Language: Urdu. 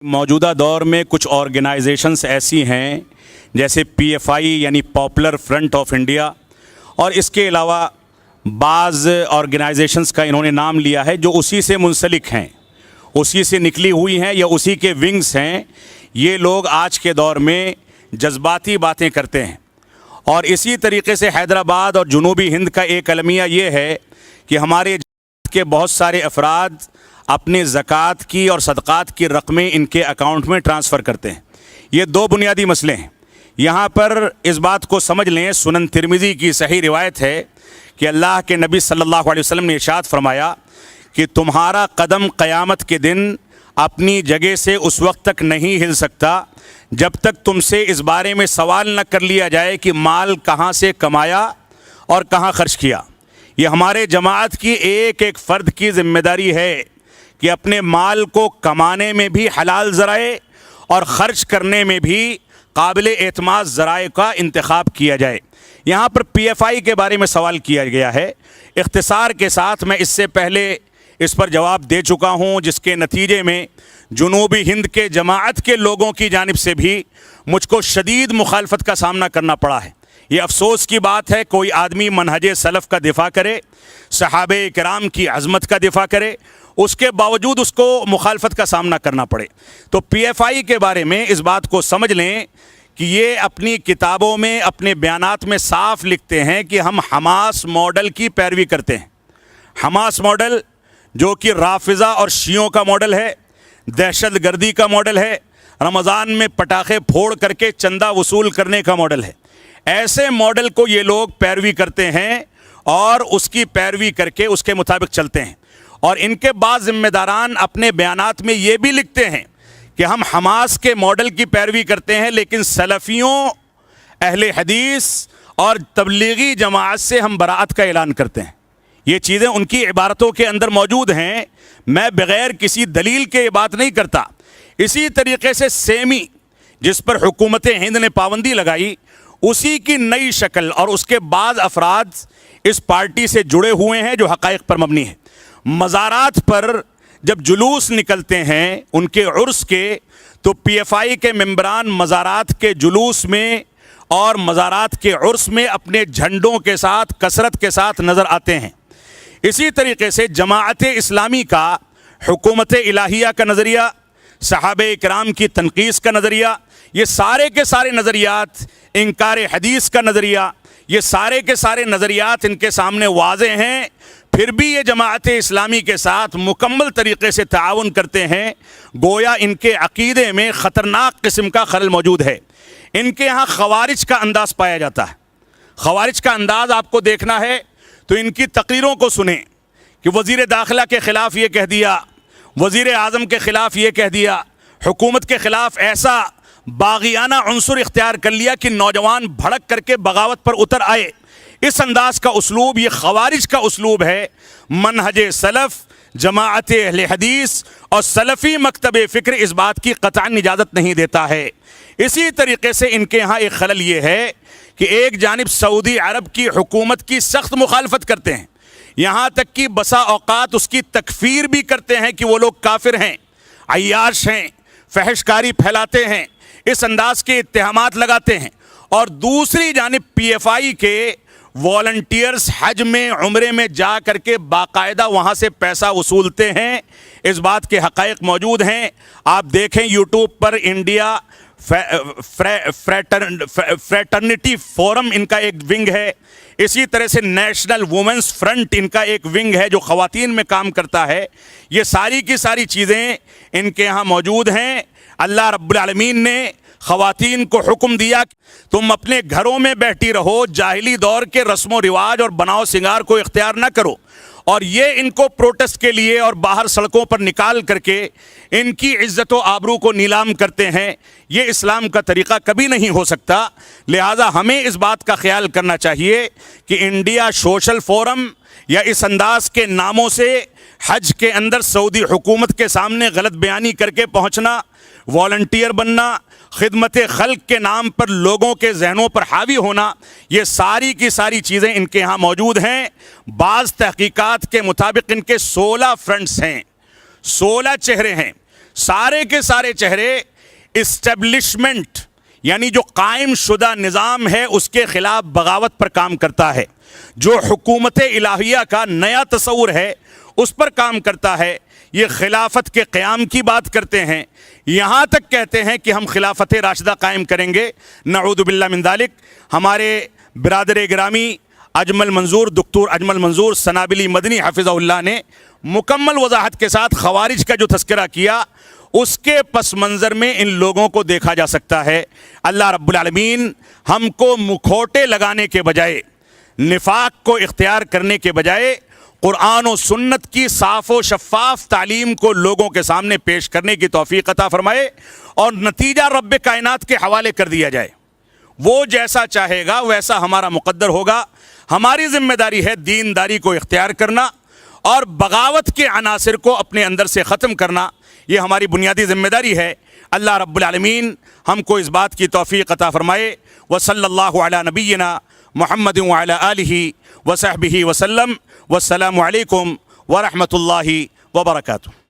موجودہ دور میں کچھ آرگنائزیشنز ایسی ہیں جیسے پی ایف آئی یعنی پاپولر فرنٹ آف انڈیا، اور اس کے علاوہ بعض آرگنائزیشنز کا انہوں نے نام لیا ہے جو اسی سے منسلک ہیں، اسی سے نکلی ہوئی ہیں یا اسی کے ونگز ہیں۔ یہ لوگ آج کے دور میں جذباتی باتیں کرتے ہیں، اور اسی طریقے سے حیدرآباد اور جنوبی ہند کا ایک المیہ یہ ہے کہ ہمارے کے بہت سارے افراد اپنے زکوٰۃ کی اور صدقات کی رقمیں ان کے اکاؤنٹ میں ٹرانسفر کرتے ہیں۔ یہ دو بنیادی مسئلے ہیں۔ یہاں پر اس بات کو سمجھ لیں، سنن ترمذی کی صحیح روایت ہے کہ اللہ کے نبی صلی اللہ علیہ وسلم نے ارشاد فرمایا کہ تمہارا قدم قیامت کے دن اپنی جگہ سے اس وقت تک نہیں ہل سکتا جب تک تم سے اس بارے میں سوال نہ کر لیا جائے کہ مال کہاں سے کمایا اور کہاں خرچ کیا۔ یہ ہمارے جماعت کی ایک ایک فرد کی ذمہ داری ہے کہ اپنے مال کو کمانے میں بھی حلال ذرائع اور خرچ کرنے میں بھی قابل اعتماد ذرائع کا انتخاب کیا جائے۔ یہاں پر پی ایف آئی کے بارے میں سوال کیا گیا ہے۔ اختصار کے ساتھ میں اس سے پہلے اس پر جواب دے چکا ہوں، جس کے نتیجے میں جنوبی ہند کے جماعت کے لوگوں کی جانب سے بھی مجھ کو شدید مخالفت کا سامنا کرنا پڑا ہے۔ یہ افسوس کی بات ہے، کوئی آدمی منہج سلف کا دفاع کرے، صحابہ کرام کی عظمت کا دفاع کرے، اس کے باوجود اس کو مخالفت کا سامنا کرنا پڑے۔ تو پی ایف آئی کے بارے میں اس بات کو سمجھ لیں کہ یہ اپنی کتابوں میں، اپنے بیانات میں صاف لکھتے ہیں کہ ہم حماس ماڈل کی پیروی کرتے ہیں۔ حماس ماڈل جو کہ رافضہ اور شیعوں کا ماڈل ہے، دہشت گردی کا ماڈل ہے، رمضان میں پٹاخے پھوڑ کر کے چندہ وصول کرنے کا ماڈل ہے۔ ایسے ماڈل کو یہ لوگ پیروی کرتے ہیں اور اس کی پیروی کر کے اس کے مطابق چلتے ہیں۔ اور ان کے بعض ذمہ داران اپنے بیانات میں یہ بھی لکھتے ہیں کہ ہم حماس کے ماڈل کی پیروی کرتے ہیں، لیکن سلفیوں، اہل حدیث اور تبلیغی جماعت سے ہم براءت کا اعلان کرتے ہیں۔ یہ چیزیں ان کی عبارتوں کے اندر موجود ہیں، میں بغیر کسی دلیل کے یہ بات نہیں کرتا۔ اسی طریقے سے سیمی، جس پر حکومت ہند نے پابندی لگائی، اسی کی نئی شکل اور اس کے بعض افراد اس پارٹی سے جڑے ہوئے ہیں جو حقائق پر مبنی ہے۔ مزارات پر جب جلوس نکلتے ہیں ان کے عرس کے، تو پی ایف آئی کے ممبران مزارات کے جلوس میں اور مزارات کے عرس میں اپنے جھنڈوں کے ساتھ کثرت کے ساتھ نظر آتے ہیں۔ اسی طریقے سے جماعت اسلامی کا حکومت الہیہ کا نظریہ، صحابہ کرام کی تنقیص کا نظریہ، یہ سارے کے سارے نظریات، انکار حدیث کا نظریہ، یہ سارے کے سارے نظریات ان کے سامنے واضح ہیں، پھر بھی یہ جماعت اسلامی کے ساتھ مکمل طریقے سے تعاون کرتے ہیں، گویا ان کے عقیدے میں خطرناک قسم کا خلل موجود ہے۔ ان کے ہاں خوارج کا انداز پایا جاتا ہے۔ خوارج کا انداز آپ کو دیکھنا ہے تو ان کی تقریروں کو سنیں کہ وزیر داخلہ کے خلاف یہ کہہ دیا، وزیر اعظم کے خلاف یہ کہہ دیا، حکومت کے خلاف ایسا باغیانہ عنصر اختیار کر لیا کہ نوجوان بھڑک کر کے بغاوت پر اتر آئے۔ اس انداز کا اسلوب یہ خوارج کا اسلوب ہے۔ منہج سلف، جماعت اہل حدیث اور سلفی مکتب فکر اس بات کی قطعاً اجازت نہیں دیتا ہے۔ اسی طریقے سے ان کے ہاں ایک خلل یہ ہے کہ ایک جانب سعودی عرب کی حکومت کی سخت مخالفت کرتے ہیں، یہاں تک کہ بسا اوقات اس کی تکفیر بھی کرتے ہیں کہ وہ لوگ کافر ہیں، عیاش ہیں، فحش کاری پھیلاتے ہیں، اس انداز کے اتہامات لگاتے ہیں۔ اور دوسری جانب پی ایف آئی کے والنٹیئرز حج میں، عمرے میں جا کر کے باقاعدہ وہاں سے پیسہ وصولتے ہیں۔ اس بات کے حقائق موجود ہیں، آپ دیکھیں یوٹیوب پر انڈیا فریٹرنٹی فورم ان کا ایک ونگ ہے، اسی طرح سے نیشنل وومنز فرنٹ ان کا ایک ونگ ہے جو خواتین میں کام کرتا ہے۔ یہ ساری کی ساری چیزیں ان کے ہاں موجود ہیں۔ اللہ رب العالمین نے خواتین کو حکم دیا تم اپنے گھروں میں بیٹھی رہو، جاہلی دور کے رسم و رواج اور بناؤ سنگار کو اختیار نہ کرو، اور یہ ان کو پروٹیسٹ کے لیے اور باہر سڑکوں پر نکال کر کے ان کی عزت و آبرو کو نیلام کرتے ہیں۔ یہ اسلام کا طریقہ کبھی نہیں ہو سکتا۔ لہٰذا ہمیں اس بات کا خیال کرنا چاہیے کہ انڈیا سوشل فورم یا اس انداز کے ناموں سے حج کے اندر سعودی حکومت کے سامنے غلط بیانی کر کے پہنچنا، والنٹیئر بننا، خدمت خلق کے نام پر لوگوں کے ذہنوں پر حاوی ہونا، یہ ساری کی ساری چیزیں ان کے ہاں موجود ہیں۔ بعض تحقیقات کے مطابق ان کے 16 فرنٹس ہیں، 16 چہرے ہیں۔ سارے کے سارے چہرے اسٹیبلشمنٹ یعنی جو قائم شدہ نظام ہے اس کے خلاف بغاوت پر کام کرتا ہے، جو حکومت الہیہ کا نیا تصور ہے اس پر کام کرتا ہے، یہ خلافت کے قیام کی بات کرتے ہیں، یہاں تک کہتے ہیں کہ ہم خلافت راشدہ قائم کریں گے، نعوذ باللہ من ذالک۔ ہمارے برادر گرامی اجمل منظور، دکتور اجمل منظور سنابلی مدنی حفظہ اللہ نے مکمل وضاحت کے ساتھ خوارج کا جو تذکرہ کیا اس کے پس منظر میں ان لوگوں کو دیکھا جا سکتا ہے۔ اللہ رب العالمین ہم کو مکھوٹے لگانے کے بجائے، نفاق کو اختیار کرنے کے بجائے قرآن و سنت کی صاف و شفاف تعلیم کو لوگوں کے سامنے پیش کرنے کی توفیق عطا فرمائے اور نتیجہ رب کائنات کے حوالے کر دیا جائے۔ وہ جیسا چاہے گا ویسا ہمارا مقدر ہوگا۔ ہماری ذمہ داری ہے دینداری کو اختیار کرنا اور بغاوت کے عناصر کو اپنے اندر سے ختم کرنا، یہ ہماری بنیادی ذمہ داری ہے۔ اللہ رب العالمین ہم کو اس بات کی توفیق عطا فرمائے۔ وصلی اللہ علی نبینا محمد وعلی آلہ وصحبہ وسلم۔ والسلام علیکم ورحمۃ اللہ وبرکاتہ۔